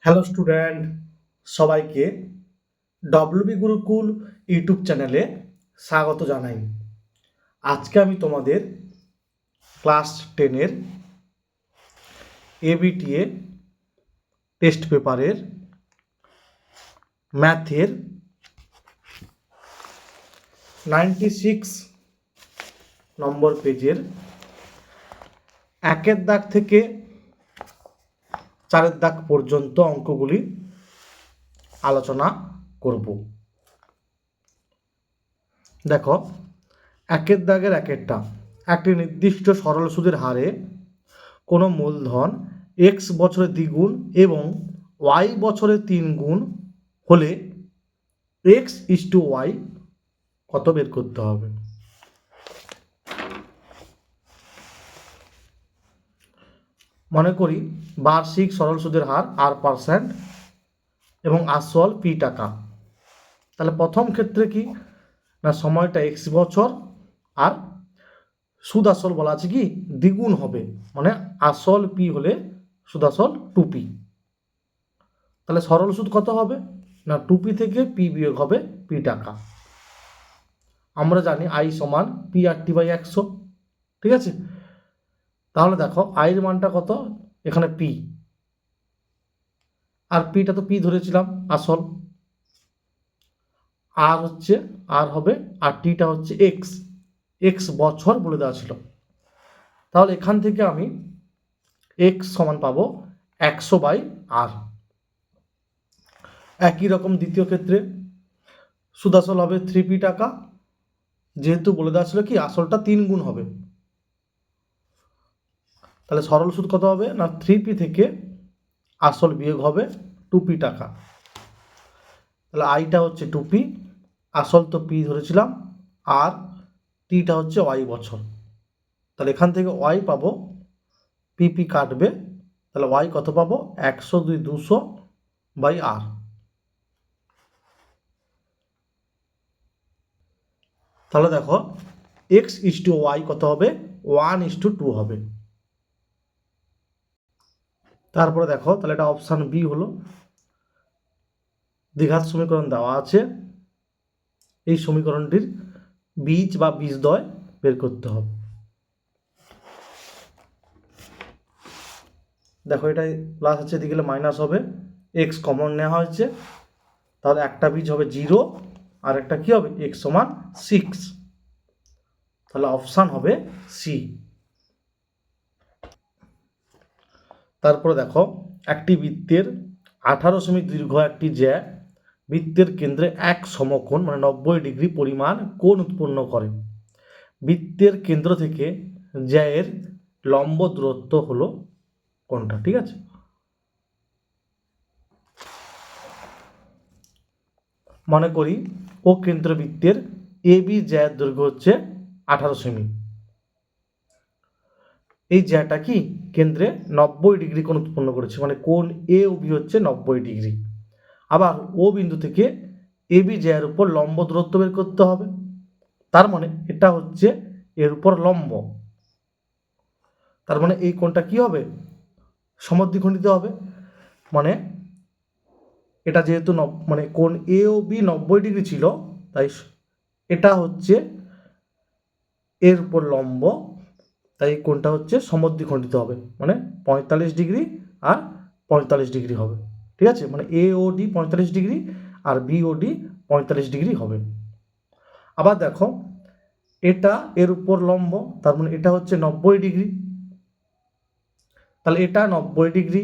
Hello student, সবাইকে WB Gurukul YouTube চ্যানেলে স্বাগত জানাই। আজকে আমি তোমাদের ক্লাস 10-এর এবিটিএ টেস্ট পেপারের ম্যাথের 96 নম্বর পেজের 1-এর দাগ থেকে 4-এর দাগ পর্যন্ত অঙ্কগুলি আলোচনা করব। দেখো, 1-এর দাগের 1-এরটা, একটি নির্দিষ্ট সরল সুদের হারে কোনো মূলধন x বছরে দ্বিগুণ এবং y বছরে 3 গুণ হলে x/y কত বের করতে হবে। মনে করি বার্ষিক সরল সুদের হার r% এবং আসল p টাকা। তাহলে প্রথম ক্ষেত্রে কি না, সময়টা x বছর আর সুদ আসল বলা আছে কি দ্বিগুণ হবে, মানে আসল p হলে সুদ আসল 2p। তাহলে সরল সুদ কত হবে না, 2p থেকে p বিয়োগ হবে p টাকা। আমরা জানি i সমান p/100, ঠিক আছে। তাহলে দেখো i এর মানটা কত, এখানে p, আর pটা তো p ধরেছিলাম আসল, আর হচ্ছে আর হবে, আর টিটা হচ্ছে x বছর বলে দেওয়া ছিল। তাহলে এখান থেকে আমি x সমান পাবো 100/r। একই রকম দ্বিতীয় ক্ষেত্রে সুদ আসল হবে 3p টাকা, যেহেতু বলে দেওয়া ছিল কি আসলটা 3 গুণ হবে। তাহলে সরল সুদ কত হবে না, 3p থেকে আসল বিয়োগ হবে 2p টাকা। তাহলে আইটা হচ্ছে 2p, আসল তো p ধরেছিলাম, আর টিটা হচ্ছে y বছর। তাহলে এখান থেকে y পাবো, p কাটবে, তাহলে y কত পাবো 100/200/r। তাহলে দেখো x/y কত হবে 1:2 হবে। তারপরে দেখো, তাহলে এটা অপশান বি হলো। দ্বিঘাত সমীকরণ দেওয়া আছে, এই সমীকরণটির বীজ বা বীজদ্বয় বের করতে হবে। দেখো এটা প্লাস আছে, এদিকে গেলে মাইনাস হবে, x কমন নেওয়া হয়েছে, তাহলে একটা বীজ হবে 0 আর একটা কি হবে x সমান 6, তাহলে অপশান হবে সি। তারপরে দেখো, একটি বৃত্তের 18 সেমি দীর্ঘ একটি জ্যা বৃত্তের কেন্দ্রে এক সমকোণ মানে 90 ডিগ্রি পরিমাণ কোণ উৎপন্ন করে। বৃত্তের কেন্দ্র থেকে জ্যায়ের লম্ব দূরত্ব হলো কোনটা, ঠিক আছে। মনে করি ও কেন্দ্রবৃত্তের এবি জ্যায়ের দৈর্ঘ্য হচ্ছে 18 সেমি। এই জ্যাটা কি কেন্দ্রে 90 ডিগ্রি কোণ উৎপন্ন করেছে, মানে কোণ এ ও বি হচ্ছে 90 ডিগ্রি। আবার ও বিন্দু থেকে এবি জ্যায়ের উপর লম্ব দূরত্ব বের করতে হবে, তার মানে এটা হচ্ছে এর উপর লম্ব, তার মানে এই কোণটা কি হবে সমদ্বিখণ্ডিত হবে। মানে এটা যেহেতু মানে কোণ এ ও বি 90 ডিগ্রি ছিল, তাই এটা হচ্ছে এর উপর লম্ব, তাই কোণটা হচ্ছে সমদ্বিখণ্ডিত হবে, মানে 45 ডিগ্রি আর 45 ডিগ্রি হবে, ঠিক আছে। মানে এ ও ডি 45 ডিগ্রি আর বি ও ডি 45 ডিগ্রি হবে। আবার দেখো এটা এর উপর লম্ব, তার মানে এটা হচ্ছে 90 ডিগ্রি, তাহলে এটা 90 ডিগ্রি,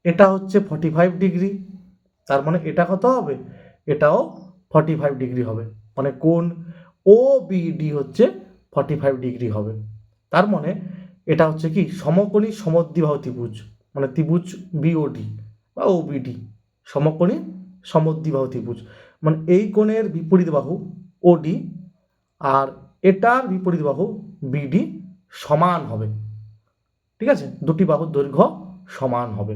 এটা হচ্ছে 45 ডিগ্রি, তার মানে এটা কত হবে, এটাও 45 ডিগ্রি হবে, মানে কোণ ও বিডি হচ্ছে 45 ডিগ্রি হবে। তার মানে এটা হচ্ছে কি সমকোণী সমদ্বিবাহু ত্রিভুজ, মানে ত্রিভুজ বিওডি বা ওবিডি, সমকোণী সমদ্বিবাহু ত্রিভুজ। মানে এই কোণের বিপরীত বাহু ওডি আর এটার বিপরীত বাহু বিডি সমান হবে, ঠিক আছে, দুটি বাহুর দৈর্ঘ্য সমান হবে।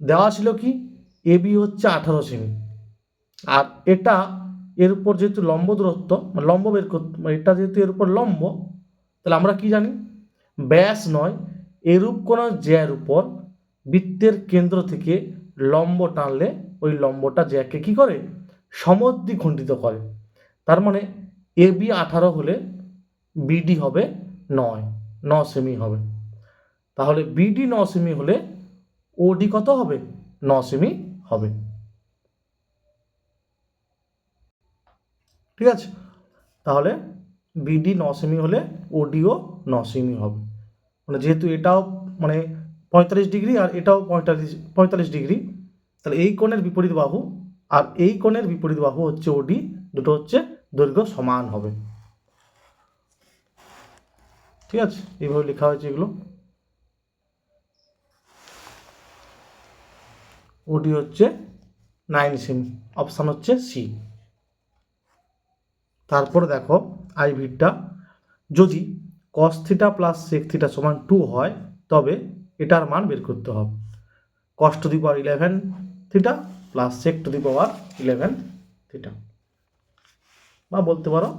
দেওয়া ছিল কি এবি হচ্ছে 18 সেমি, আর এটা এর উপর যেহেতু লম্ব দূরত্ব মানে লম্ব বের করতে, এটা যেহেতু এর উপর লম্ব, তাহলে আমরা কি জানি ব্যাস নয় এরূপ কোনো জ্যার উপর বৃত্তের কেন্দ্র থেকে লম্ব টানলে ওই লম্বটা জ্যাকে কী করে, সমদ্বিখণ্ডিত করে। তার মানে AB 18 হলে BD হবে 9 সেমি হবে। তাহলে BD 9 সেমি হলে OD কত হবে, 9 সেমি হবে। ঠিক আছে, তাহলে BD 9 সেমি হলে ODও 9 সেমি হবে। মানে যেহেতু এটাও মানে 45 ডিগ্রি আর এটাও 45 ডিগ্রি, তাহলে এই কোণের বিপরীত বাহু আর এই কোণের বিপরীত বাহু হচ্ছে OD, দুটো হচ্ছে দৈর্ঘ্য সমান হবে। ঠিক আছে, এইভাবে লেখা হয়েছে এগুলো। OD হচ্ছে 9 সেমি, অপশান হচ্ছে সি। তারপরে দেখো আইভিরটা, যদি cos theta plus sec theta সমান 2 হয় তবে এটার মান বের করতে হবে। cos to the power 11 theta plus sec to the power 11 theta, বা বলতে পারো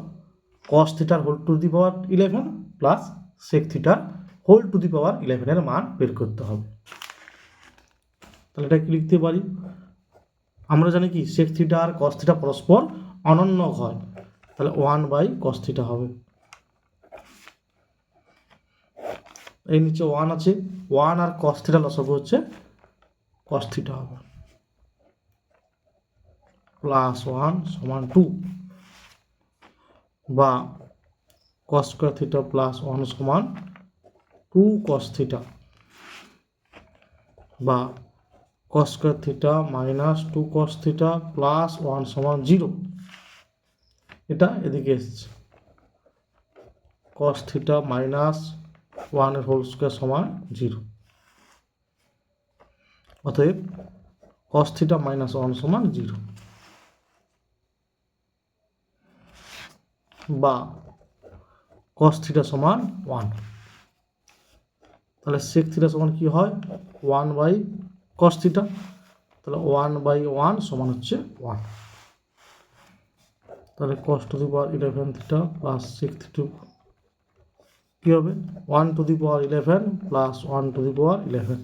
cos থিটার হোল টু দি পাওয়ার 11 প্লাস sec থিটার হোল টু দি পাওয়ার 11 এর মান বের করতে হবে। তাহলে এটা কি লিখতে পারি, আমরা জানি কি sec থিটা আর cos থিটা পরস্পর অনন্য হয়, তাহলে 1/cos থিটা হবে। এই নিচে 1 আছে, 1 আর cos থিটা লসাগু হচ্ছে cos থিটা হবে, প্লাস 1 সমান 2, বা cos স্কয়ার থিটা প্লাস 1 সমান 2 cos থিটা, বা cos square theta minus 2 cos theta plus 1 সমান 0। এটা এদিকে এসছে, cos থিটা মাইনাস 1 এর হোল স্কয়ার সমান 0। অতএব cos থিটা মাইনাস 1 সমান 0, বা cos থিটা সমান 1। তাহলে sec থিটা সমান কি হয়, 1/cos থিটা, তাহলে 1/1 সমান হচ্ছে 1। তাহলে cos to the power 11 theta plus sec theta কী হবে, 1 to the power 11 plus 1 to the power 11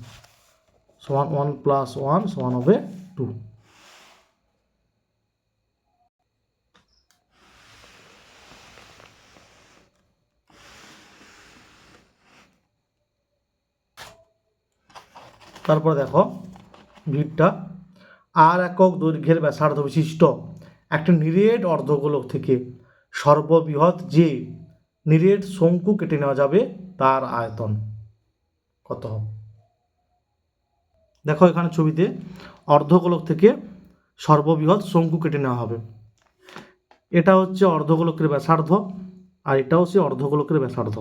সমান 1 প্লাস 1 সমান হবে 2। তারপর দেখো ভিড়টা, আর একক দৈর্ঘ্যের ব্যাসার্ধ বিশিষ্ট একটা নিরেট অর্ধগোলক থেকে সর্ববৃহৎ যে নিরেট শঙ্কু কেটে নেওয়া যাবে তার আয়তন কত হবে। দেখো এখানে ছবিতে অর্ধগোলক থেকে সর্ববৃহৎ শঙ্কু কেটে নেওয়া হবে, এটা হচ্ছে অর্ধগোলকের ব্যাসার্ধ আর এটাও সে অর্ধগোলকের ব্যাসার্ধ।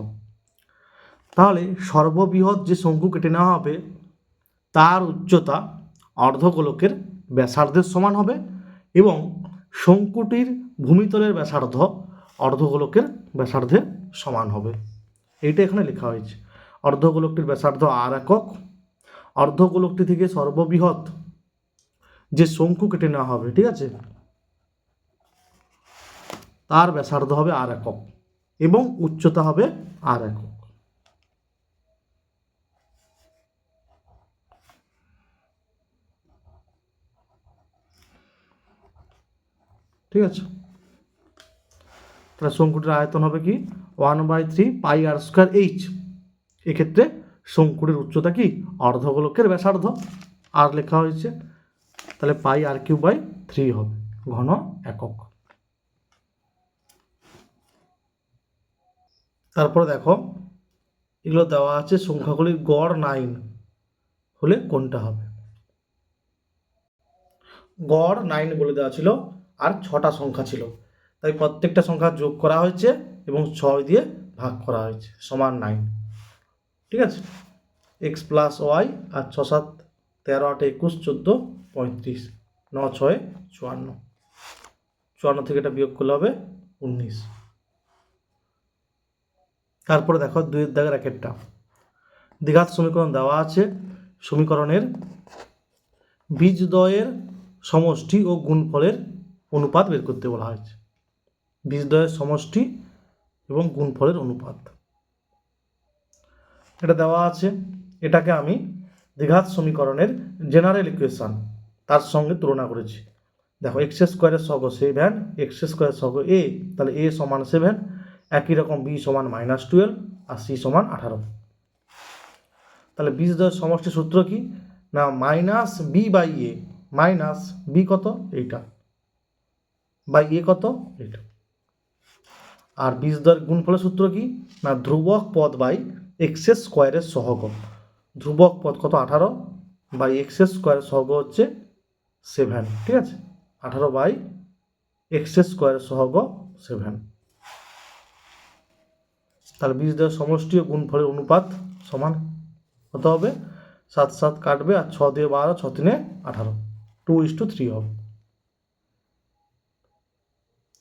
তাহলে সর্ববৃহৎ যে শঙ্কু কেটে নেওয়া হবে তার উচ্চতা অর্ধগোলকের ব্যাসার্ধের সমান হবে এবং শঙ্কুটির ভূমিতলের ব্যাসার্ধ অর্ধগোলকের ব্যাসার্ধের সমান হবে। এইটা এখানে লেখা হয়েছে, অর্ধগোলকটির ব্যাসার্ধ আর একক, অর্ধগোলকটি থেকে সর্ববৃহৎ যে শঙ্কু কেটে নেওয়া হবে, ঠিক আছে, তার ব্যাসার্ধ হবে আর একক এবং উচ্চতা হবে আর একক। ঠিক আছে, তাহলে শঙ্কুটির আয়তন হবে কি 1/3 পাই আর স্কয়ার এইচ। এক্ষেত্রে শঙ্কুটির উচ্চতা কি অর্ধগোলকের ব্যাসার্ধ আর লেখা হয়েছে, তাহলে পাই আর কিউ বাই 3 হবে ঘন একক। তারপরে দেখো এগুলো দেওয়া আছে, সংখ্যাগুলির গড় 9 হলে কোনটা হবে। গড় 9 বলে দেওয়া ছিল আর 6টা সংখ্যা ছিল, তাই প্রত্যেকটা সংখ্যা যোগ করা হয়েছে এবং 6 দিয়ে ভাগ করা হয়েছে সমান 9। ঠিক আছে, x প্লাস ওয়াই আর 6 7 13 8 21 14 35 9 6 54, 54 থেকে এটা বিয়োগ করলে হবে 19। তারপরে দেখো 2 দাগের একটা দ্বিঘাত সমীকরণ দেওয়া আছে, সমীকরণের বীজদ্বয়ের সমষ্টি ও গুণফলের অনুপাত বের করতে বলা হয়েছে। বীজদ্বয়ের সমষ্টি এবং গুণফলের অনুপাত এটা দেওয়া আছে, এটাকে আমি দ্বিঘাত সমীকরণের জেনারেল ইকুয়েশন তার সঙ্গে তুলনা করেছি। দেখো এক্স স্কোয়ারের সহগ 7, এক্স স্কোয়ারের সহগ এ, তাহলে এ সমান 7, একই রকম বি সমান -12 আর সি সমান 18। তাহলে বীজদ্বয়ের সমষ্টি সূত্র কি না minus B by A, minus B কত এইটা বাই এ কত এইটা। আর বীজদ্বয়ের গুণফলের সূত্র কি না ধ্রুবক পদ বাই এক্স স্কোয়ারের সহগ। ধ্রুবক পদ কত 18 বাই এক্স স্কোয়ারের সহগ হচ্ছে 7, ঠিক আছে, 18 বাই এক্স স্কোয়ারের সহগ 7। তাহলে বীজদ্বয়ের সমষ্টি ও গুণফলের অনুপাত সমান কত হবে 7 7 কাটবে আর 6 দিয়ে 12, 6 3 18, 2:3 হবে।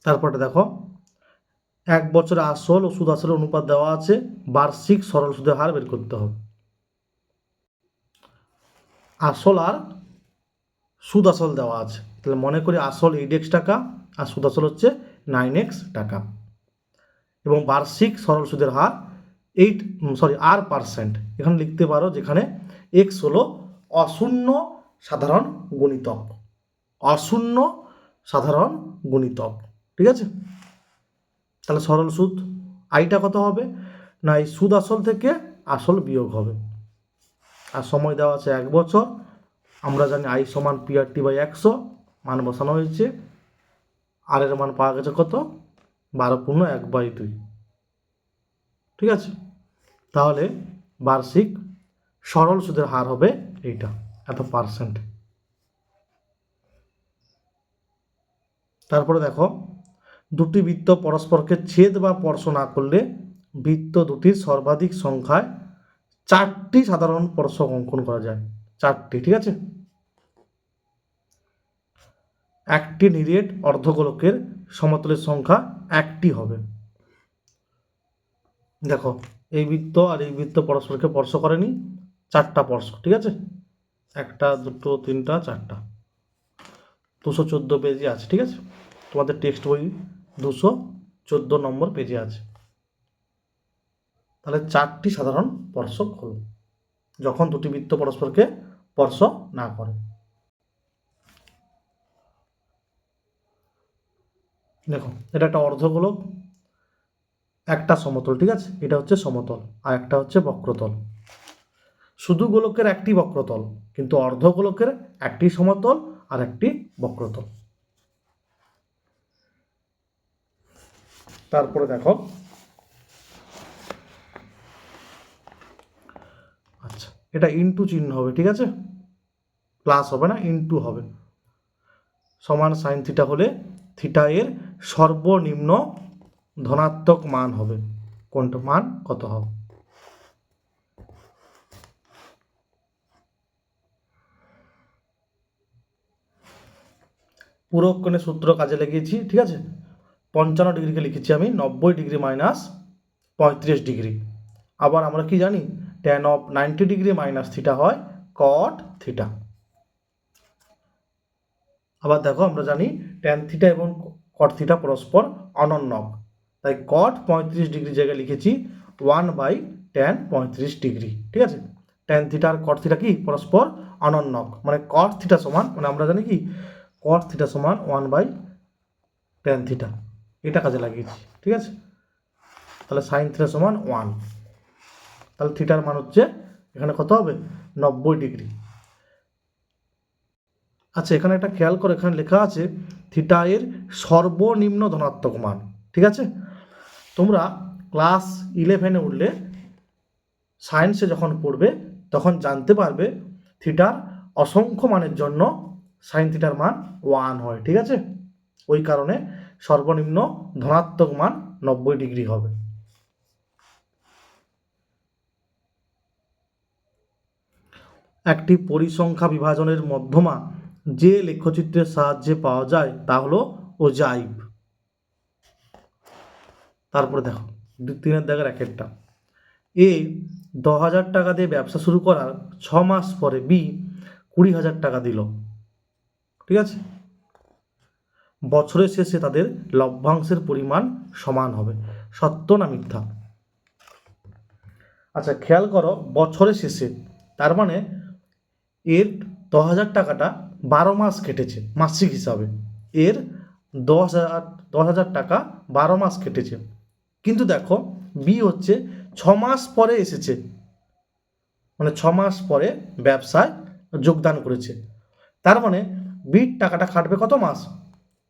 তারপরে দেখো 1 বছরে আসল ও সুদ আসলের অনুপাত দেওয়া আছে, বার্ষিক সরল সুদের হার বের করতে হবে। আসল আর সুদ আসল দেওয়া আছে, তাহলে মনে করি আসল 8x টাকা আর সুদ আসল হচ্ছে 9x টাকা, এবং বার্ষিক সরল সুদের হার R%। এখানে লিখতে পারো যেখানে x হলো অশূন্য সাধারণ গুণিতক, অশূন্য সাধারণ গুণিতক, ঠিক আছে। তাহলে সরল সুদ আইটা কত হবে না এই সুদ আসল থেকে আসল বিয়োগ হবে, আর সময় দেওয়া আছে 1 বছর। আমরা জানি আই সমান PRT বাই 100, মান বসানো হয়েছে, আর এর মান পাওয়া গেছে কত 12 × 1/2, ঠিক আছে। তাহলে বার্ষিক সরল সুদের হার হবে এইটা এত %। তারপরে দেখো দুটি বৃত্ত পরস্পরকে ছেদ বা স্পর্শ না করলে বৃত্ত দুটির সর্বাধিক সংখ্যায় 4টি সাধারণ স্পর্শক অঙ্কন করা যায়, 4টি, ঠিক আছে। একটি নিরেট অর্ধগোলকের সমতলের সংখ্যা 1টি হবে। দেখো এই বৃত্ত আর এই বৃত্ত পরস্পরকে স্পর্শ করেনি, 4টা স্পর্শক, ঠিক আছে, 1 2 3 4টা, 214 পেজে আছে, ঠিক আছে, তোমাদের টেক্সট বই 214 নম্বর পেজে আছে। তাহলে 4টি সাধারণ স্পর্শক হলো যখন দুটি বৃত্ত পরস্পরকে স্পর্শ না করে। দেখো এটা একটা অর্ধগোলক, একটা সমতল, ঠিক আছে, এটা হচ্ছে সমতল আর একটা হচ্ছে বক্রতল। শুধু গোলকের একটি বক্রতল, কিন্তু অর্ধগোলকের একটি সমতল আর একটি বক্রতল। তারপরে দেখো আচ্ছা এটা ইনটু চিহ্ন হবে, ঠিক আছে, প্লাস হবে না, ইনটু হবে। সমান সাইন থিটা হলে থিটা এর সর্বনিম্ন ধনাত্মক মান হবে, কোনটা মান কত হবে। পূরক কোণের সূত্র কাজে লাগিয়েছি, ঠিক আছে, 55 ডিগ্রিকে লিখেছি আমি 90 ডিগ্রি মাইনাস 35 ডিগ্রি। আবার আমরা কি জানি tan of 90 degree minus theta হয় cot থিটা। আবার দেখো আমরা জানি tan থিটা এবং cot থিটা পরস্পর অনন্যক, তাই cot 35 ডিগ্রি জায়গায় লিখেছি 1/tan 35 ডিগ্রি, ঠিক আছে। tan থিটা আর cot থিটা কি পরস্পর অনন্যক, মানে cot থিটা সমান, মানে আমরা জানি কি cot থিটা সমান 1/tan থিটা, এটা কাজে লাগিয়েছি, ঠিক আছে। তাহলে sin থিটা সমান 1, তাহলে থিটার মান হচ্ছে এখানে কত হবে 90 ডিগ্রি। আচ্ছা এখানে একটা খেয়াল করে, এখানে লেখা আছে থিটা এর সর্বনিম্ন ধনাত্মক মান, ঠিক আছে। তোমরা ক্লাস 11-এ উঠলে সায়েন্সে যখন পড়বে তখন জানতে পারবে থিটার অসংখ্য মানের জন্য সাইন থিটার মান 1 হয়, ঠিক আছে, ওই কারণে সর্বনিম্ন ধনাত্মক মান 90 ডিগ্রি হবে। একটি পরিসংখ্যা বিভাজনের মধ্যমা যে লেখচিত্রের সাহায্যে পাওয়া যায় তা হলো ওজাইভ। তারপরে দেখো 3-এর দাগের 1-একটা, এ 10,000 টাকা দিয়ে ব্যবসা শুরু করার 6 মাস পরে বি 20,000 টাকা দিল, ঠিক আছে, বছরের শেষে তাদের লভ্যাংশের পরিমাণ সমান হবে, সত্য না মিথ্যা। আচ্ছা খেয়াল করো বছরের শেষে, তার মানে এর 10,000 টাকাটা 12 মাস কেটেছে মাসিক হিসাবে, এর 10,000 টাকা 12 মাস কেটেছে। কিন্তু দেখো বি হচ্ছে 6 মাস পরে এসেছে, মানে 6 মাস পরে ব্যবসায় যোগদান করেছে। তার মানে বির টাকাটা খাটবে কত মাস?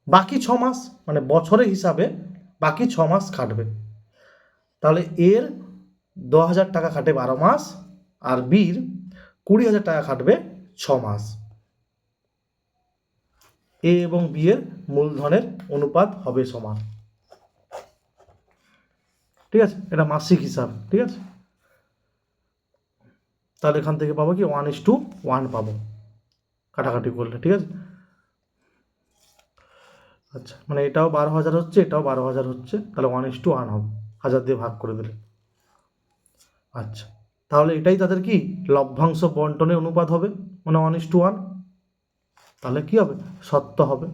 বাকি 6 মাস, মানে বছরের হিসাবে বাকি 6 মাস খাটবে। তাহলে এর 10,000 টাকা খাটে 12 মাস, আর বির 20,000 টাকা খাটবে 6 মাস। এ এবং বি এর মূলধনের অনুপাত হবে সমান। ঠিক আছে, এটা মাসিক হিসাব। ঠিক আছে, তাহলে এখান থেকে পাবো কি 1:1 পাবো কাটাকাটি করলে। ঠিক আছে, আচ্ছা, মানে এটাও 12,000 হচ্ছে, এটাও 12,000 হচ্ছে, তাহলে 1:1 হবে, 1000 দিয়ে ভাগ করে দিলে। আচ্ছা, তাহলে এটাই তাদের কি লভ্যাংশ বন্টনের অনুপাত হবে, মানে 1:1। তাহলে কি হবে? সত্য হবে।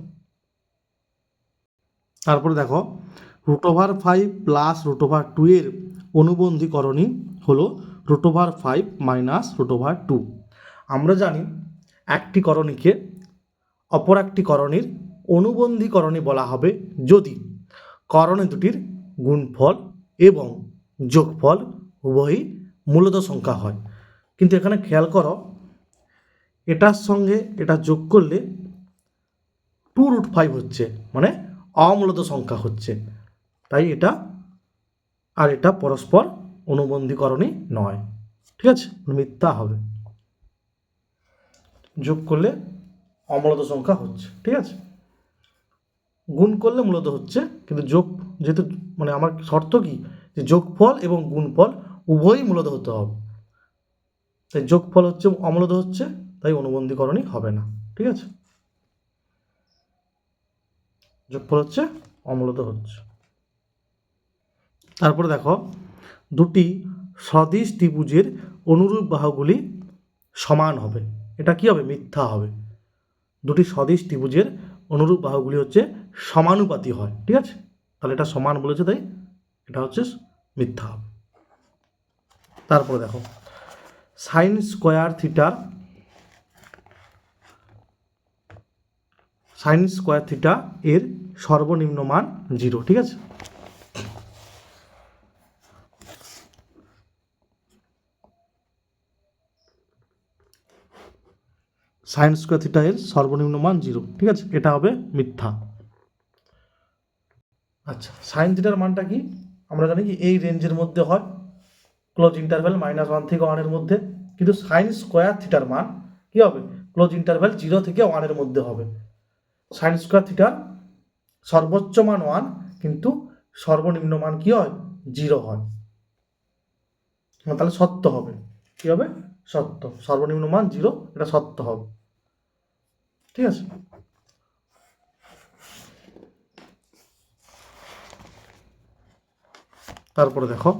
তারপরে দেখো √5 প্লাস √2 এর অনুবন্ধীকরণী হলো √5 মাইনাস √2। আমরা জানি একটি করণীকে অপর একটি করণীর অনুবন্ধীকরণী বলা হবে যদি করণী দুটির গুণফল এবং যোগফল উভয়ই মূলত সংখ্যা হয়। কিন্তু এখানে খেয়াল করো, এটার সঙ্গে এটা যোগ করলে 2√5 হচ্ছে, মানে অমূলত সংখ্যা হচ্ছে, তাই এটা আর এটা পরস্পর অনুবন্ধীকরণী নয়। ঠিক আছে, মিথ্যা হবে, যোগ করলে অমূলত সংখ্যা হচ্ছে। ঠিক আছে, গুণ করলে মূলত হচ্ছে, কিন্তু যোগ যেহেতু, মানে আমার শর্ত কি যে যোগফল এবং গুণফল উভয়ই মূলত হতে হবে, তাই যোগফল হচ্ছে অমূলত হচ্ছে, তাই অনুবন্ধীকরণই হবে না। ঠিক আছে, যোগফল হচ্ছে অমূলত হচ্ছে। তারপরে দেখো দুটি সদিশ ত্রিভুজের অনুরূপ বাহুগুলি সমান হবে, এটা কি হবে? মিথ্যা হবে। দুটি সদিশ ত্রিভুজের অনুরূপ বাহুগুলি হচ্ছে সমানুপাতি হয়। ঠিক আছে, তাহলে এটা সমান বলেছে, তাই এটা হচ্ছে মিথ্যা হবে। তারপরে দেখো সাইন স্কোয়ার থিটা এর সর্বনিম্ন মান 0। ঠিক আছে, সাইন স্কোয়ার থিটা এর সর্বনিম্ন মান 0। ঠিক আছে, এটা হবে মিথ্যা। আচ্ছা, সাইন থিটার মানটা কি? আমরা জানি কি এই রেঞ্জের মধ্যে হয়, ক্লোজ ইন্টারভ্যাল -1 থেকে 1 এর মধ্যে। কিন্তু সাইন স্কোয়ার থিটার মান কি হবে? ক্লোজ ইন্টারভ্যাল 0 থেকে 1 এর মধ্যে হবে। সাইন স্কোয়ার থিটার সর্বোচ্চ মান 1, কিন্তু সর্বনিম্ন মান কি হয়? 0 হয়। তাহলে সত্য হবে। কি হবে? সত্য। সর্বনিম্ন মান 0, এটা সত্য হবে। ঠিক আছে, তারপরে দেখো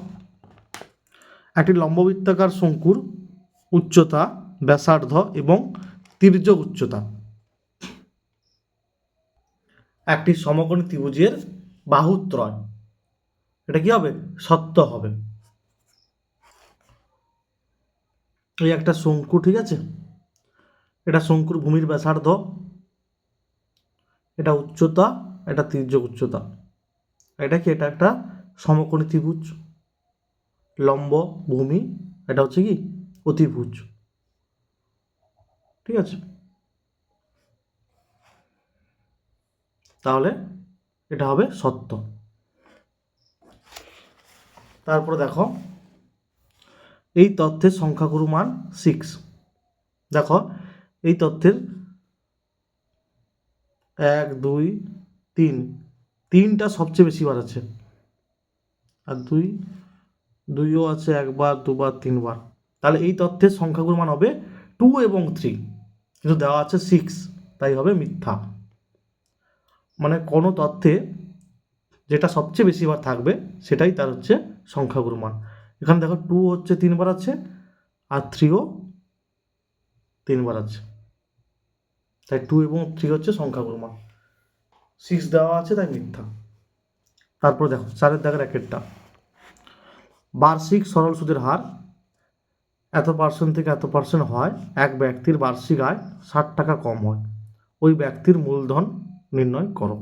একটি লম্ববৃত্তাকার শঙ্কুর উচ্চতা, ব্যাসার্ধ এবং তির্যক উচ্চতা একটি সমকোণী ত্রিভুজের বাহুত্রয়, এটা কি হবে? সত্য হবে। এই একটা শঙ্কু, ঠিক আছে, এটা শঙ্কুর ভূমির ব্যাসার্ধ, এটা উচ্চতা, এটা তির্যক উচ্চতা, এটা কি? এটা একটা সমকোণী ত্রিভুজ, লম্ব ভূমি, এটা হচ্ছে কি অতিভুজ। ঠিক আছে, তাহলে এটা হবে সত্য। তারপরে দেখো এই তথ্যের সংখ্যাগুরু মান 6। দেখো এই তথ্যের 1 2 3, 3টা সবচেয়ে বেশি বার আছে, আর 2ও আছে, 1 বার 2 বার 3 বার। তাহলে এই তথ্যের সংখ্যাগুরু মান হবে 2 এবং 3, কিন্তু দেওয়া আছে 6, তাই হবে মিথ্যা। মানে কোনো তথ্যে যেটা সবচেয়ে বেশি বার থাকবে সেটাই তার হচ্ছে সংখ্যাগুরু মান। এখানে দেখো 2 হচ্ছে 3 বার আছে, আর 3ও 3 বার আছে, তাই 2 এবং 3 হচ্ছে সংখ্যাগুরু মান। 6 দেওয়া আছে, তাই মিথ্যা। তারপর দেখো 4 দাগের 1টা বার্ষিক সরল সুদের হার এত পার্সেন্ট থেকে এত পার্সেন্ট হয়, এক ব্যক্তির বার্ষিক আয় 60 টাকা কম হয়, ওই ব্যক্তির মূলধন নির্ণয় করো।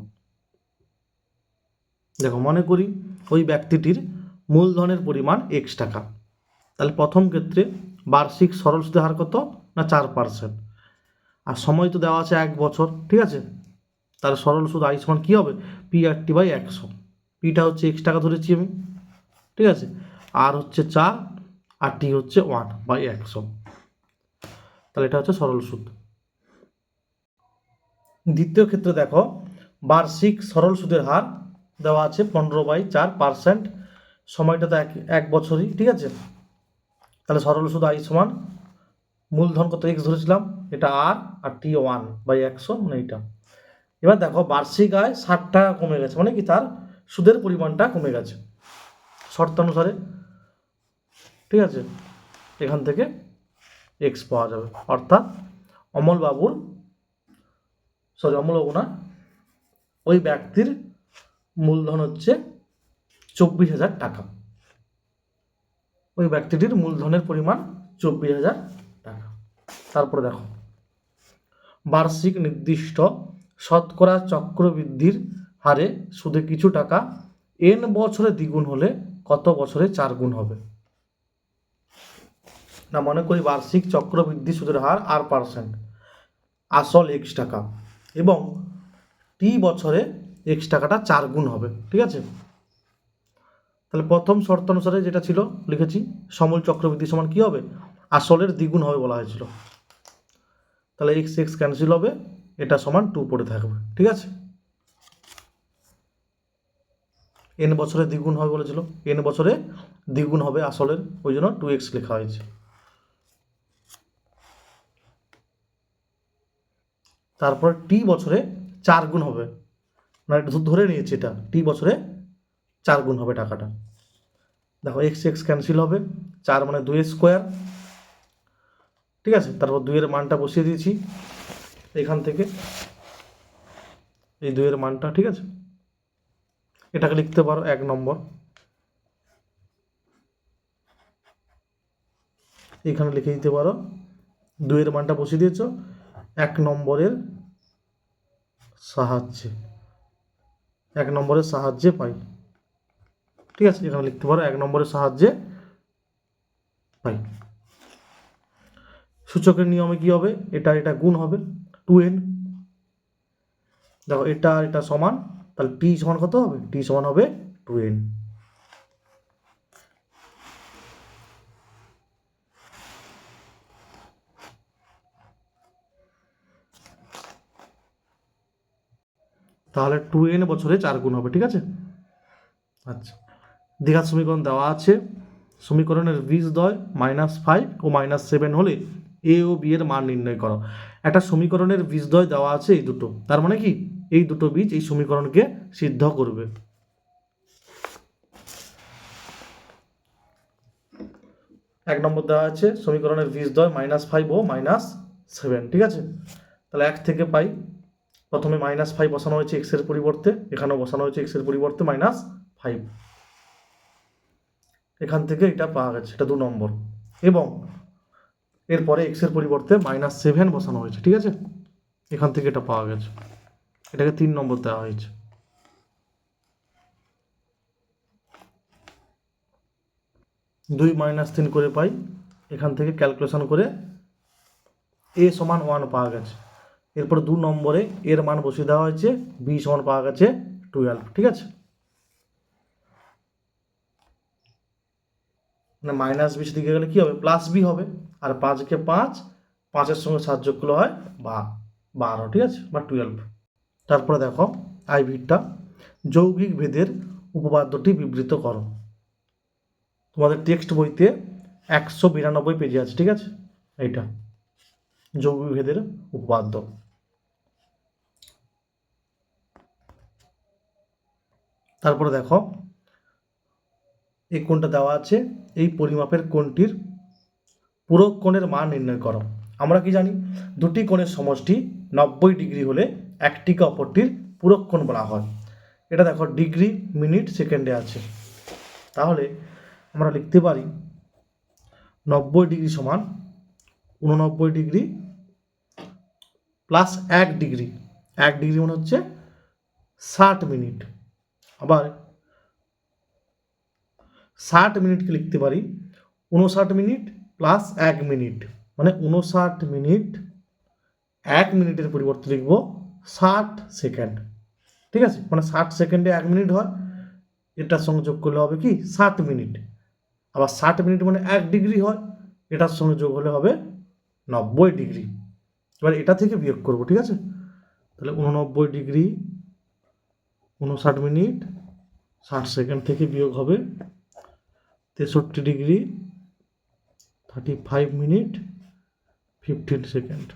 দেখো, মনে করি ওই ব্যক্তিটির মূলধনের পরিমাণ x টাকা। তাহলে প্রথম ক্ষেত্রে বার্ষিক সরল সুদের হার কত না 4%, আর সময় তো দেওয়া আছে 1 বছর, ঠিক আছে। তাহলে সরল সুদ আই সমান কী হবে, PRT/100। পিটা হচ্ছে x টাকা ধরেছি আমি, ঠিক আছে, আর হচ্ছে 4 আর টি হচ্ছে 1/100। তাহলে এটা হচ্ছে সরল সুদ। দ্বিতীয় ক্ষেত্রে দেখো, বার্ষিক সরল সুদের হার দেওয়া আছে 15/4%, সময়টা তো এক বছরই, ঠিক আছে। তাহলে সরল সুদ আই সমান মূলধন কত x ধরেছিলাম, এটা আর টি 1/100, মানে এইটা। এবার দেখো বার্ষিক আয় 60 টাকা কমে গেছে, মানে কি তার সুদের পরিমাণটা কমে গেছে শর্তানুসারে, ঠিক আছে। এখান থেকে x পাওয়া যাবে, অর্থাৎ অমলবাবু না, ওই ব্যক্তির মূলধন হচ্ছে 24,000 টাকা। ওই ব্যক্তিটির মূলধনের পরিমাণ 24,000 টাকা। তারপরে দেখো, বার্ষিক নির্দিষ্ট শতকরা চক্রবৃদ্ধির হারে সুদে কিছু টাকা n বছরে দ্বিগুণ হলে কত বছরে 4 গুণ হবে। না, মনে করি বার্ষিক চক্রবৃদ্ধি সুদের হার r%, আসল x টাকা, এবং টি বছরে x টাকাটা 4 গুণ হবে, ঠিক আছে। তাহলে প্রথম শর্ত অনুসারে যেটা ছিল লিখেছি, সমূল চক্রবৃদ্ধি সমান কী হবে, আসলের দ্বিগুণ হবে বলা হয়েছিল। তাহলে x ক্যান্সেল হবে, এটা সমান 2 পড়ে থাকবে, ঠিক আছে। n বছরে দ্বিগুণ হবে বলেছিল, n বছরে দ্বিগুণ হবে আসলের, ওই জন্য 2x লেখা হয়েছে। তারপর টি বছরে 4 গুণ হবে, মানে ধরে নিয়েছি এটা, টি বছরে 4 গুণ হবে টাকাটা। দেখো x ক্যান্সেল হবে, 4 মানে 2 স্কোয়ার, ঠিক আছে। তারপর 2 এর মানটা বসিয়ে দিয়েছি এখান থেকে, এই 2 এর মানটা, ঠিক আছে। এটাকে লিখতে পারো 1 নম্বর, এখানে লিখে দিতে পারো 2 এর মানটা বসিয়ে দিয়েছ 1 নম্বরের সাহায্যে, 1 নম্বরের সাহায্যে পাই, ঠিক আছে। এখানে লিখতে পারো 1 নম্বরের সাহায্যে পাই। সূচকের নিয়মে কি হবে, এটা গুণ হবে 2n। দেখো এটা সমান, তাহলে টি সমান কত হবে, টি সমান হবে 2n। তাহলে 2n বছরে 4 গুণ হবে, ঠিক আছে। আচ্ছা, দ্বিঘাত সমীকরণ দেওয়া আছে, সমীকরণের বীজদ্বয় -5 ও -7 হলে a ও b এর মান নির্ণয় করো। একটা সমীকরণের বীজদ্বয় দেওয়া আছে এই দুটো, তার মানে কি এই দুটো বীজ এই সমীকরণকে সিদ্ধ করবে। এক নম্বর দেওয়া আছে সমীকরণের বীজদ্বয় -5 ও -7, ঠিক আছে। তাহলে 1 থেকে পাই, প্রথমে -5 বসানো হয়েছে x এর পরিবর্তে, এখানেও বসানো হয়েছে x এর পরিবর্তে -5, এখান থেকে এটা পাওয়া গেছে, এটা 2 নম্বর। এবং এরপরে x এর পরিবর্তে -7 বসানো হয়েছে, ঠিক আছে, এখান থেকে এটা পাওয়া গেছে, এটাকে 3 নম্বর দেওয়া হয়েছে। দুই -3 করে পাই, এখান থেকে ক্যালকুলেশন করে a সমান 1 পাওয়া গেছে। এরপর 2 নম্বরে এর মান বসিয়ে দেওয়া হয়েছে, b সমান পাওয়া গেছে 12, ঠিক আছে। মানে -b দিকে গেলে কি হবে, +b হবে, আর 5 কে 5, 5-এর সঙ্গে 7 যোগ করলে হয় 12, ঠিক আছে, বা 12। তারপরে দেখো আইভিটা, যৌগিক ভেদের উপপাদ্যটি বিবৃত করো। তোমাদের টেক্সট বইতে 192 পেজে আছে, ঠিক আছে, এইটা যৌগিক ভেদের উপপাদ্য। তারপরে দেখো এই কোণটা দেওয়া আছে, এই পরিমাপের কোণটির পূরক কোণের মান নির্ণয় করো। আমরা কি জানি, দুটি কোণের সমষ্টি 90 ডিগ্রি হলে একটিকে অপরটির পূরক কোণ বলা হয়। এটা দেখো ডিগ্রি, মিনিট, সেকেন্ডে আছে। তাহলে আমরা লিখতে পারি 90 সমান 89 প্লাস 1 1 মানে হচ্ছে 60 আবার 60 লিখতে পারি 59 প্লাস 1 মানে 59 1 পরিবর্তে লিখব 60 সেকেন্ড। ঠিক আছে, মানে 60 সেকেন্ডে 1 হয়, এটার সঙ্গে যোগ করলে হবে কি 60 আবার 60 মানে 1 হয়, এটার সঙ্গে যোগ হলে হবে 90 এবার এটা থেকে বিয়োগ করব। ঠিক আছে, তাহলে 89 59 60 সেকেন্ড থেকে বিয়োগ হবে 63 35 15 সেকেন্ড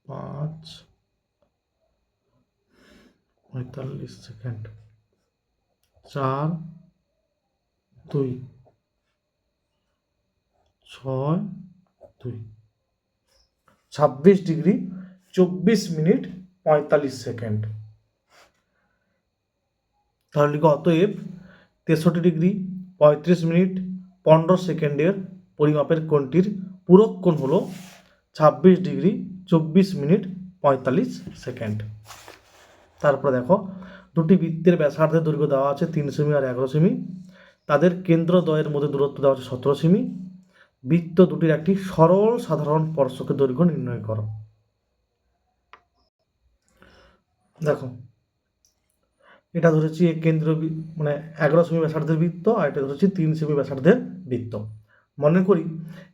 5 45 সেকেন্ড 4 2 6 2 26 24 45 সেকেন্ড। তাহলে লিখো অতএব 63 35 15 সেকেন্ডের পরিমাপের কোণটির পূরক কোণ হলো 26 24 45 সেকেন্ড। তারপরে দেখো দুটি বৃত্তের ব্যাসার্ধের দৈর্ঘ্য দেওয়া আছে 3 সেমি আর 11 সেমি, তাদের কেন্দ্রদ্বয়ের মধ্যে দূরত্ব দেওয়া আছে 17 সেমি। বৃত্ত দুটির একটি সরল সাধারণ স্পর্শকের দৈর্ঘ্য নির্ণয় করো। দেখো এটা ধরেছি কেন্দ্র মানে 11 সেমি ব্যাসার্ধের বৃত্ত, আর এটা ধরেছি 3 সেমি ব্যাসার্ধের বৃত্ত। মনে করি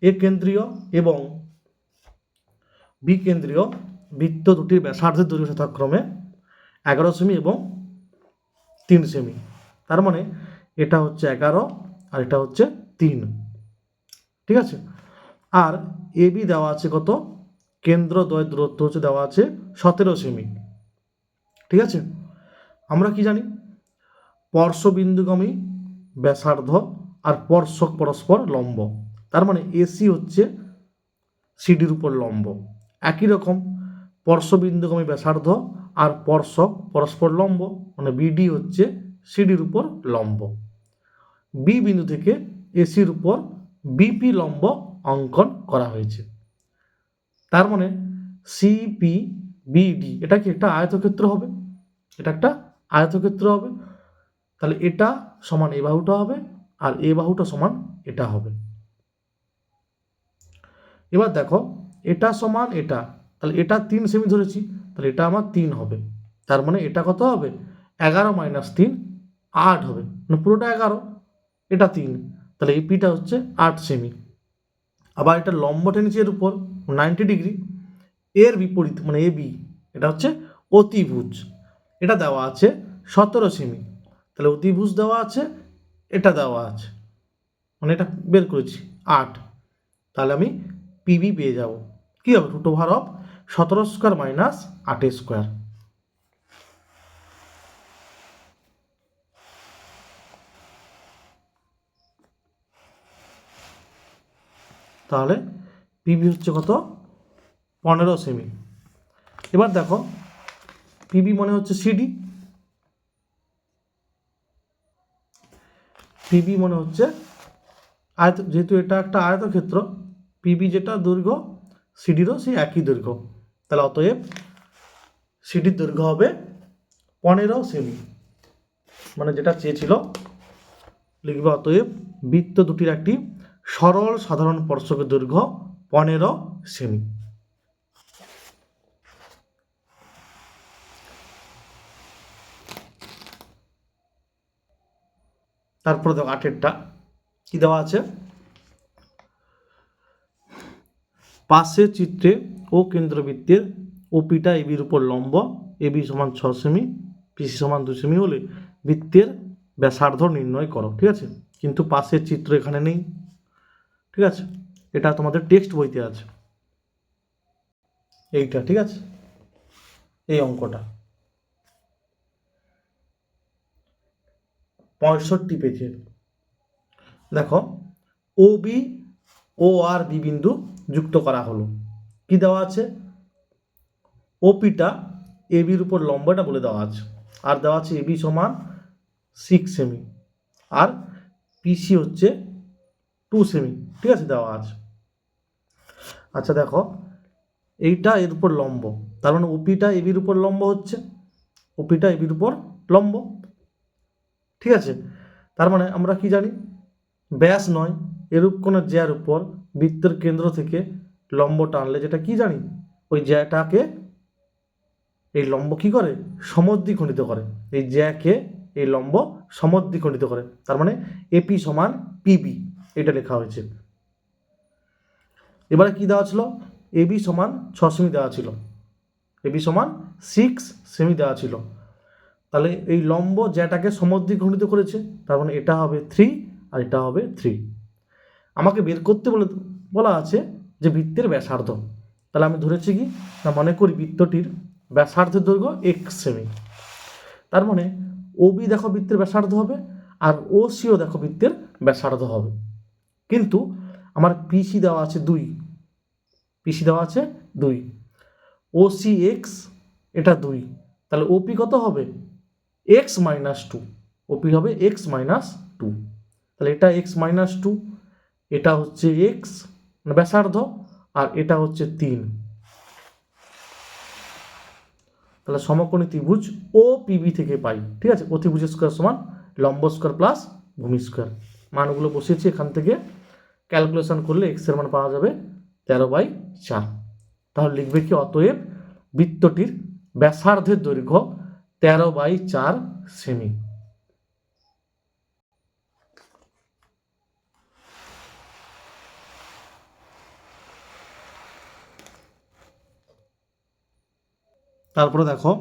এ কেন্দ্রীয় এবং বিকেন্দ্রীয় বৃত্ত দুটির ব্যাসার্ধের দৈর্ঘ্য যথাক্রমে 11 সেমি এবং 3 সেমি। তার মানে এটা হচ্ছে 11 আর এটা হচ্ছে 3। ঠিক আছে, আর এ বি দেওয়া আছে কত, কেন্দ্রদ্বয়ের দূরত্ব হচ্ছে দেওয়া আছে 17 সেমি। ঠিক আছে, আমরা কি জানি স্পর্শবিন্দুগামী ব্যাসার্ধ আর স্পর্শক পরস্পর লম্ব, তার মানে এসি হচ্ছে সিডির উপর লম্ব। একই রকম স্পর্শবিন্দুগামী ব্যাসার্ধ আর স্পর্শক পরস্পর লম্ব, মানে বিডি হচ্ছে সিডির উপর লম্ব। বি বিন্দু থেকে এসির উপর বিপি লম্ব অঙ্কন করা হয়েছে। তার মানে সিপি বিডি এটা কি একটা আয়তক্ষেত্র হবে, এটা একটা আয়তক্ষেত্র হবে। তাহলে এটা সমান এ বাহুটা হবে আর এ বাহুটা সমান এটা হবে। এবার দেখো এটা সমান এটা, তাহলে এটা 3 সেমি ধরেছি, তাহলে এটা আমার 3 হবে। তার মানে এটা কত হবে 11 - 3 8 হবে, মানে পুরোটা 11, এটা 3, তাহলে এই পিটা হচ্ছে 8 সেমি। আবার এটা লম্ব টেনেছি এর উপর 90 এর বিপরীত মানে এ বি, এটা হচ্ছে অতিভুজ, এটা দেওয়া আছে 17 সেমি। তাহলে অতিভুজ দেওয়া আছে, এটা দেওয়া আছে, মানে এটা বের করেছি 8, তাহলে আমি পিবি পেয়ে যাব। কী হবে √17 স্কোয়ার মাইনাস 8 স্কোয়ার। তাহলে পিবি হচ্ছে কত 15 সেমি। এবার দেখো পিবি মানে হচ্ছে সিডি, পিবি মানে হচ্ছে আয়ত, যেহেতু এটা একটা আয়তক্ষেত্র পিবি যেটা দৈর্ঘ্য সিডিরও সেই একই দৈর্ঘ্য, তাহলে অতএব সিডির দৈর্ঘ্য হবে 15 সেমি, মানে যেটা চেয়েছিল লিখবে অতএব বৃত্ত দুটির একটি সরল সাধারণ স্পর্শকের দৈর্ঘ্য 15 সেমি। তারপরে দেখো 8এরটা কি দেওয়া আছে, পাশের চিত্রে ও কেন্দ্রবৃত্তের ওপিটা এবির উপর লম্ব, এবি সমান 6 সেমি পিসি সমান 2 সেমি হলে বৃত্তের ব্যাসার্ধ নির্ণয় করো। ঠিক আছে, কিন্তু পাশের চিত্র এখানে নেই। ঠিক আছে, এটা তোমাদের টেক্সট বইতে আছে এইটা। ঠিক আছে, এই অঙ্কটা 65 পেজে দেখো ও বি ও আর বি বিন্দু যুক্ত করা হলো। কি দেওয়া আছে, ওপিটা এ বির উপর লম্বটা বলে দেওয়া আছে, আর দেওয়া আছে এবি সমান 6 সেমি আর পিসি হচ্ছে সেমি, ঠিক আছে, দেওয়া আছে। আচ্ছা দেখো, এইটা এর উপর লম্ব, তার মানে ওপিটা এবির উপর লম্ব হচ্ছে, ওপিটা এবির উপর লম্ব, ঠিক আছে। তার মানে আমরা কি জানি, ব্যাস নয় এরূপ কোনো জ্যার উপর বৃত্তের কেন্দ্র থেকে লম্ব টানলে যেটা কি জানি, ওই জ্যাটাকে এই লম্ব কি করে, সমদ্বিখণ্ডিত করে, এই জ্যাকে এই লম্ব সমদ্বিখণ্ডিত করে। তার মানে এপি সমান পিবি, এটা লেখা হয়েছে। এবারে কি দেওয়া ছিল, এবি সমান 6 সেমি দেওয়া ছিল, এবি সমান 6 সেমি দেওয়া ছিল। তাহলে এই লম্ব জ্যাটাকে সমদ্বিখণ্ডিত করেছে, তার মানে এটা হবে 3 আর এটা হবে 3। আমাকে বের করতে বলা আছে যে বৃত্তের ব্যাসার্ধ। তাহলে আমি ধরেছি কি না, মনে করি বৃত্তটির ব্যাসার্ধের দৈর্ঘ্য x সেমি। তার মানে ওবি দেখো বৃত্তের ব্যাসার্ধ হবে, আর ওসিও দেখো বৃত্তের ব্যাসার্ধ হবে। কিন্তু আমার পিসি দেওয়া আছে 2, পিসি দেওয়া আছে 2, ওসি এক্স এটা 2, তাহলে ওপি কত হবে, এক্স মাইনাস 2, ওপি হবে এক্স মাইনাস 2। তাহলে এটা এক্স মাইনাস 2, এটা হচ্ছে এক্স মানে ব্যাসার্ধ, আর এটা হচ্ছে 3। তাহলে সমকোণী ত্রিভুজ ও পিবি থেকে পাই, ঠিক আছে, অতিভুজ স্কোয়ার সমান লম্ব স্কোয়ার প্লাস ভূমি স্কোয়ার। মানগুলো বসিয়েছি, এখান থেকে ক্যালকুলেশন করলে এক্স এর মান পাওয়া যাবে 13/4। তাহলে লিখবে কি, অতএব বৃত্তটির ব্যাসার্ধের দৈর্ঘ্য 13/4 সেমি। তারপরে দেখো,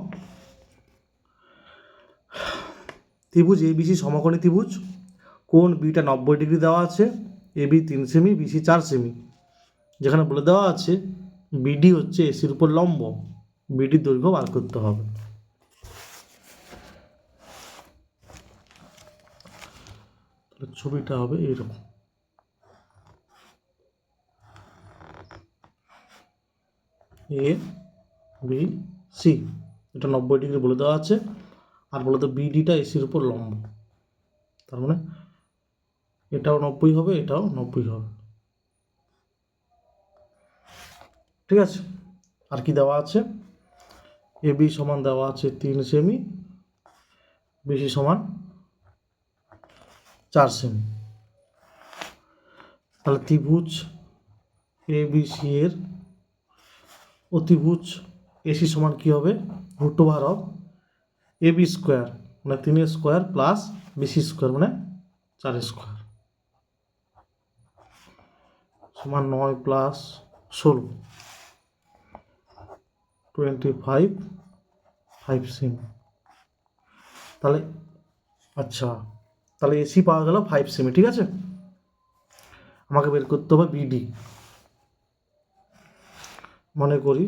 ত্রিভুজ এবিসি সমকোণী ত্রিভুজ, কোণ বিটা 90 ডিগ্রি দেওয়া আছে, এবি 3 সেমি, বিসি 4 সেমি। যেখানে বলে দেওয়া আছে বিডি হচ্ছে এসির উপর লম্ব, বিডির দৈর্ঘ্য বার করতে হবে। ছবিটা হবে এইরকম, এ বি সি, এটা 90 ডিগ্রি বলে দেওয়া আছে, আর বলে দেওয়া বিডিটা এসির উপর লম্ব, তার মানে এটাও 90 হবে, এটাও 90 হবে, ঠিক আছে। আর কি দেওয়া আছে, এবি সমান দেওয়া আছে 3 সেমি, বিসি সমান 4 সেমি। তাহলে ত্রিভুজ এবিসি এর অতিভুজ এসি সমান কি হবে, √ওভার অফ এবি স্কোয়ার মানে 3 স্কোয়ার প্লাস বিসি স্কোয়ার মানে 4 স্কোয়ার সমান 9 প্লাস 16, 25 5 সেমি। তাহলে আচ্ছা, তাহলে এসি পাওয়া গেল 5 সেমি, ঠিক আছে। আমাকে বের করতে হবে বিডি। মনে করি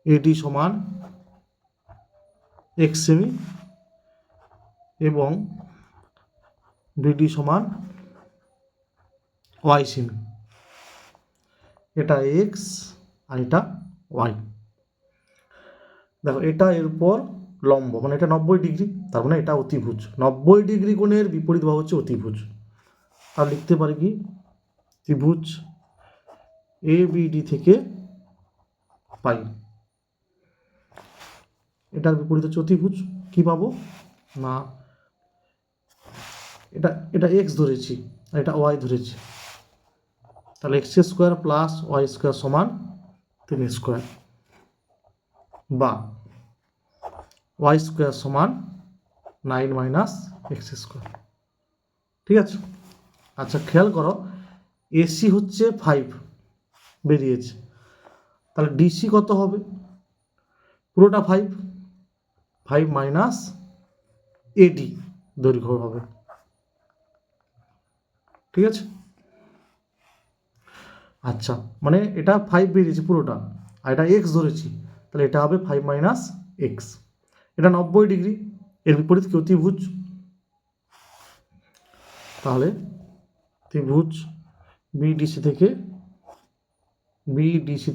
এডি সমান এক্স সেমি এবং বিডি সমান ওয়াই সেমি, এটা এক্স আর এটা ওয়াই। দেখো এটা এর উপর লম্ব মানে এটা 90 ডিগ্রি, তার মানে এটা অতিভুজ, 90 ডিগ্রি কোণের বিপরীত বাহু হচ্ছে অতিভুজ। আর লিখতে পারি কি, ত্রিভুজ এ বিডি থেকে পাই, এটার বিপরীত হচ্ছে অতিভুজ। কি পাবো না, এটা এক্স ধরেছি আর এটা ওয়াই ধরেছি, তাহলে x square plus y square সমান 3 স্কোয়ার, বা ওয়াই স্কোয়ার সমান 9 মাইনাস এক্স স্কোয়ার, ঠিক আছে। আচ্ছা খেয়াল করো, এসি হচ্ছে 5 বেরিয়েছে, তাহলে ডিসি কত হবে, পুরোটা 5 মাইনাস এডি দৈর্ঘ্য হবে, ঠিক আছে। আচ্ছা মানে এটা 5 বেরিয়েছে পুরোটা, আর এটা এক্স ধরেছি, তাহলে এটা হবে 5 মাইনাস এক্স। এটা 90 ডিগ্রি, এর বিপরীত কি অতিভুজ, তাহলে ত্রিভুজ বিডিসি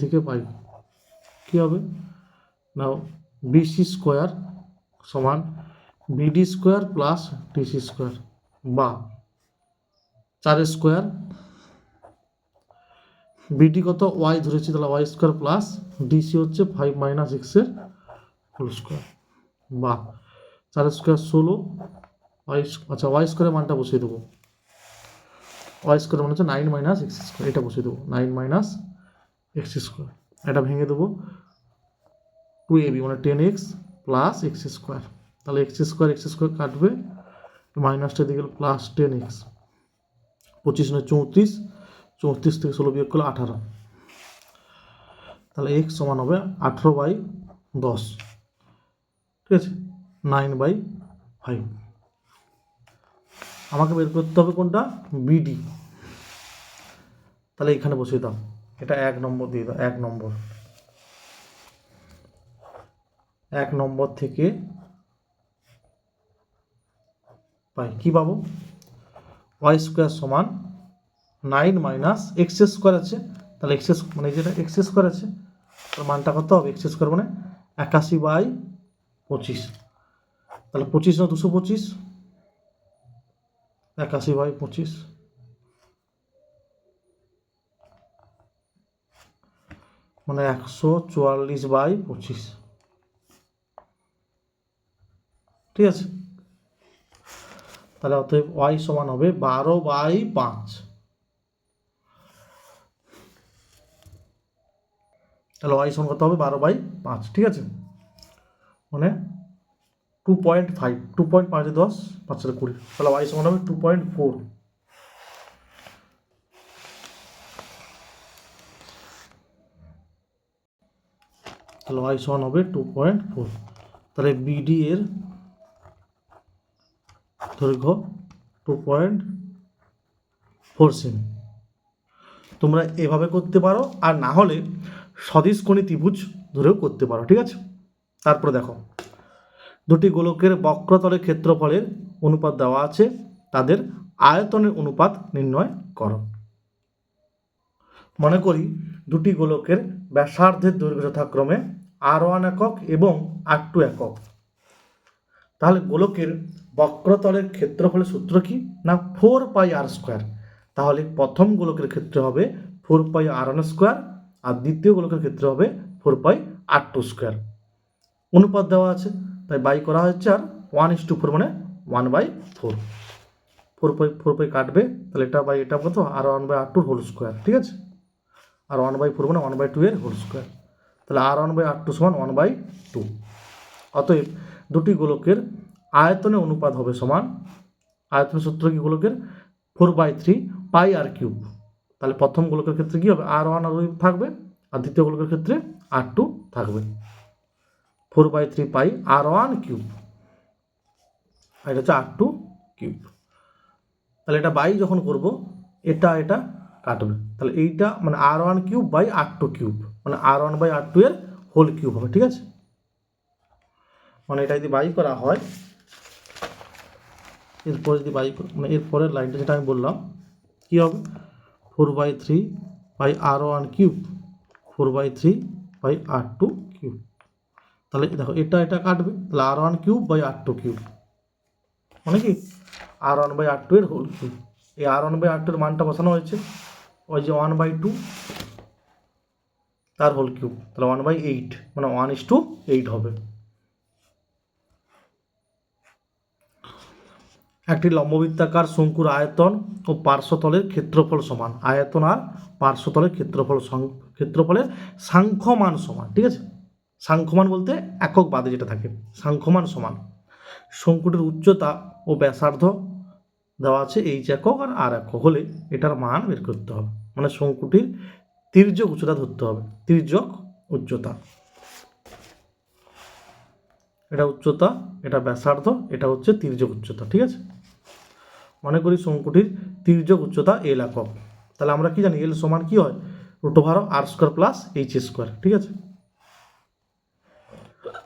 থেকে পাই কি হবে না, বিসি স্কোয়ার সমান BD square plus DC square বা 4 স্কোয়ার, বিডি কত ওয়াই ধরেছি, তাহলে ওয়াই স্কোয়ার প্লাস ডিসি হচ্ছে 5 মাইনাস এক্সের হোল স্কোয়ার বা 4 স্কোয়ার 16 ওয়াই, আচ্ছা ওয়াই স্কোয়ারের মানটা বসিয়ে দেবো, ওয়াই স্কোয়ার মানে হচ্ছে 9 মাইনাস এক্স স্কোয়ার, এটা বসিয়ে দেবো 9 মাইনাস এক্স স্কোয়ার, এটা ভেঙে দেবো 2ab মানে 10x প্লাস এক্স স্কোয়ার, তাহলে এক্স স্কোয়ার কাটবে, মাইনাসটা দিয়ে গেল প্লাস 10x, 25 নয় 34, 34 থেকে 16 বিয়োগ করলে 18, তাহলে x সমান হবে 18/10, ঠিক আছে, 9/5। আমাকে বের করতে হবে কোনটা, বিডি, তাহলে এখানে বসিয়ে দাও, এটা 1 নম্বর দিয়ে দাও, 1 নম্বর থেকে পাই কি পাবো, ওয়াই স্কোয়ার সমান 9 মাইনাস এক্স স্কোয়ার আছে, তাহলে এক্স মানে যেটা এক্স স্কোয়ার আছে তার মানটা কত হবে, এক্স স্কোয়ার মানে 81/25, তাহলে 25 না 225, 81/25 মানে 144/25, ঠিক আছে, তাহলে অতএব ওয়াই সমান হবে 12/5, তাহলে ওয়াই সমান কত হবে 12/5, ঠিক আছে, মানে 2.5, 2.5 10 5 20, তাহলে ওয়াই সমান হবে 2.4, তাহলে ওয়াই সমান হবে 2.4, তাহলে বিডি এর দৈর্ঘ্য 2.4 সেমি। তোমরা এভাবে করতে পারো, আর না হলে সদিশকোণী ত্রিভুজ ধরেও করতে পারো, ঠিক আছে। তারপরে দেখো, দুটি গোলকের বক্রতলের ক্ষেত্রফলের অনুপাত দেওয়া আছে, তাদের আয়তনের অনুপাত নির্ণয় করো। মনে করি দুটি গোলকের ব্যাসার্ধের দৈর্ঘ্য যথাক্রমে r1 একক এবং r2 একক, তাহলে গোলকের বক্রতলের ক্ষেত্রফলের সূত্র কি না 4πr², তাহলে প্রথম গোলকের ক্ষেত্রে হবে 4πr1², আর দ্বিতীয় গোলকের ক্ষেত্রে হবে 4πr2²। অনুপাত দেওয়া আছে তাই বাই করা হচ্ছে, আর 1:4 মানে 1/4, 4π কাটবে, তাহলে এটা বাই এটা কত r1/r2 হোল স্কোয়ার, ঠিক আছে, আর 1/4 মানে 1/2 এর হোল স্কোয়ার, তাহলে r1/r2 সমান 1/2। অতএব দুটি গোলকের আয়তনের অনুপাত হবে সমান, আয়তনের সূত্র কি গোলকের 4/3πr³, তাহলে প্রথম গোলকের ক্ষেত্রে কি হবে r1 থাকবে, আর দ্বিতীয় গোলকের ক্ষেত্রে r2 থাকবে, 4/3πr1³, আর এটা হচ্ছে r2³, তাহলে এটা বাই যখন করব এটা কাটবে, তাহলে এইটা মানে r1³/r2³ মানে r1/r2 এর হোল কিউব হবে, ঠিক আছে, মানে এটা যদি বাই করা হয়, এরপরে যদি বাই মানে এরপরের লাইনটা যেটা আমি বললাম কী হবে 4/3πr1³, 4/3πr2³, তাহলে দেখো এটা কাটবে, তাহলে r1³/r2³ মানে কি r1/r2 এর হোল কিউব, এই r1/r2 এর মানটা বসানো হয়েছে, ওই যে 1/2 তার হোল কিউব, তাহলে 1/8 মানে 1:8 হবে। একটি লম্ববৃত্তাকার শঙ্কুর আয়তন ও পার্শ্বতলের ক্ষেত্রফল সমান, আয়তন আর পার্শ্বতলের ক্ষেত্রফলের সাংখ্যমান সমান, ঠিক আছে, সাংখ্যমান বলতে একক বাদে যেটা থাকে, সাংখ্যমান সমান। শঙ্কুটির উচ্চতা ও ব্যাসার্ধ দেওয়া আছে h একক আর r একক হলে এটার মান বের করতে হবে, মানে শঙ্কুটির তির্যক উচ্চতা ধরতে হবে, তির্যক উচ্চতা, এটা উচ্চতা, এটা ব্যাসার্ধ, এটা হচ্ছে তির্যক উচ্চতা, ঠিক আছে। মনে করি শঙ্কুটির তির্যক উচ্চতা l একক, তাহলে আমরা কি জানি l সমান কি হয় √r² প্লাস h², ঠিক আছে।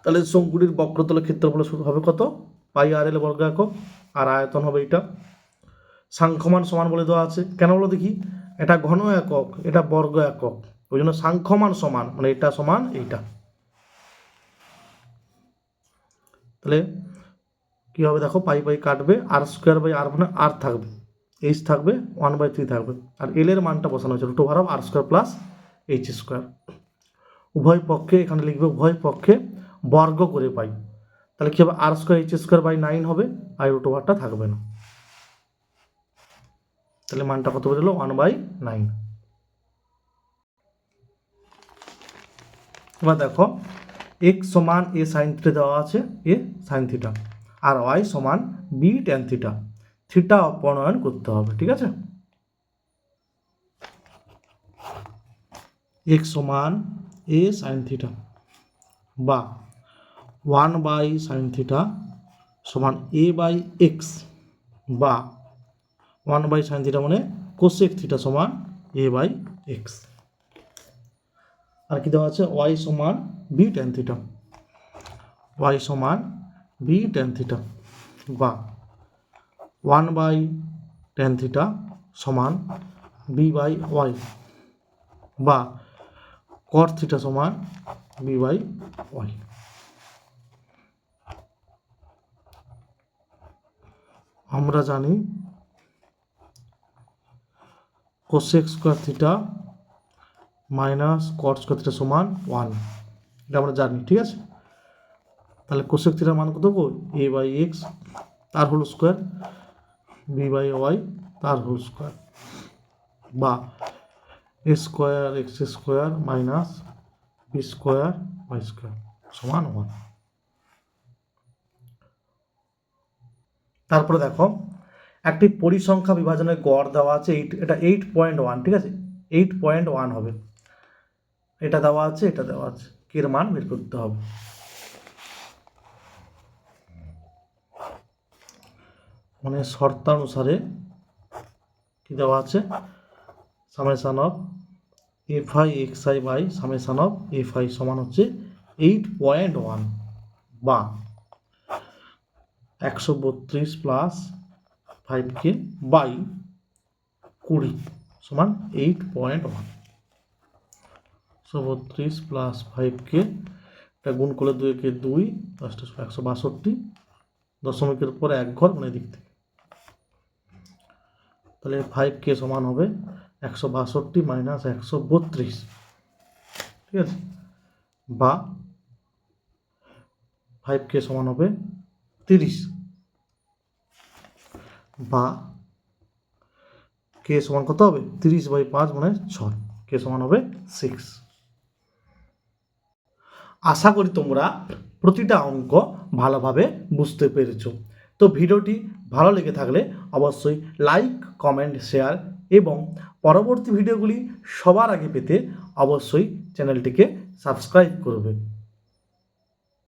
তাহলে শঙ্কুটির বক্রতলের ক্ষেত্রফল হবে কত πr(l) বর্গ একক, আর আয়তন হবে এটা, সাংখ্যমান সমান বলে দেওয়া আছে, কেন বলো দেখি, এটা ঘন একক এটা বর্গ একক, ওই জন্য সাংখ্যমান সমান মানে এটা সমান এইটা, তাহলে কী হবে দেখো, পাই পাই কাটবে, আর স্কোয়ার বাই আর মানে আর থাকবে, এইচ থাকবে, 1/3 থাকবে, আর এল এর মানটা বসানো হয়েছে root over of r square plus h square. উভয় পক্ষে এখানে লিখবে উভয় পক্ষে বর্গ করে পাই, তাহলে কী হবে আর স্কোয়ার এইচ স্কোয়ার বাই 9 হবে, আর রুট ওভারটা থাকবে না, তাহলে মানটা কত বেরোলো 1/9। এবার দেখো x সমান a সাইন থিটা দেওয়া আছে, a সাইন থিটা, আর y সমান b ট্যান থিটা, থিটা প্রণয়ন করতে হবে, ঠিক আছে। x সমান a সাইন থিটা বা 1/sin থিটা সমান a বাই এক্স বা 1/sin থিটা মানে কোসেক থিটা সমান a বাই এক্স। আর কি দেওয়া আছে y সমান b ট্যান থিটা, y সমান b ট্যান থিটা বা 1/tan থিটা সমান b বাই y বা cot থিটা সমান b বাই y। আমরা জানি cosec square theta minus cot square theta সমান 1, এটা আমরা জানি, ঠিক আছে। তাহলে কোসেক থিটার মান কত দেবো a বাই এক্স তার whole square b by y তার হোল স্কোয়ার বা a square x square minus b square y square সমান 1। তারপরে দেখো একটি পরিসংখ্যা বিভাজনের গড় দেওয়া আছে, এটা 8.1, ঠিক আছে, 8.1 হবে, এটা দেওয়া আছে, এটা দেওয়া আছে, এর মান বের করতে হবে। মানে শর্তানুসারে কি দেওয়া আছে, summation of f i x i by summation of f i সমান হচ্ছে 8.1 বা 132 প্লাস 5k বাই 20 সমান 8.1। 132 প্লাস 5k, এটা গুণ করলে 2 2 162, দশমিকের পরে এক ঘর মানে দিক থেকে, তাহলে 5k সমান হবে 162 মাইনাস 132, ঠিক আছে, বা 5k সমান হবে 30 বা k সমান কত হবে 30/5 মানে 6, k সমান হবে 6। আশা করি তোমরা প্রতিটা অঙ্ক ভালোভাবে বুঝতে পেরেছো। তো ভিডিওটি ভালো লেগে থাকলে অবশ্যই লাইক, কমেন্ট, শেয়ার এবং পরবর্তী ভিডিওগুলি সবার আগে পেতে অবশ্যই চ্যানেলটিকে সাবস্ক্রাইব করবে।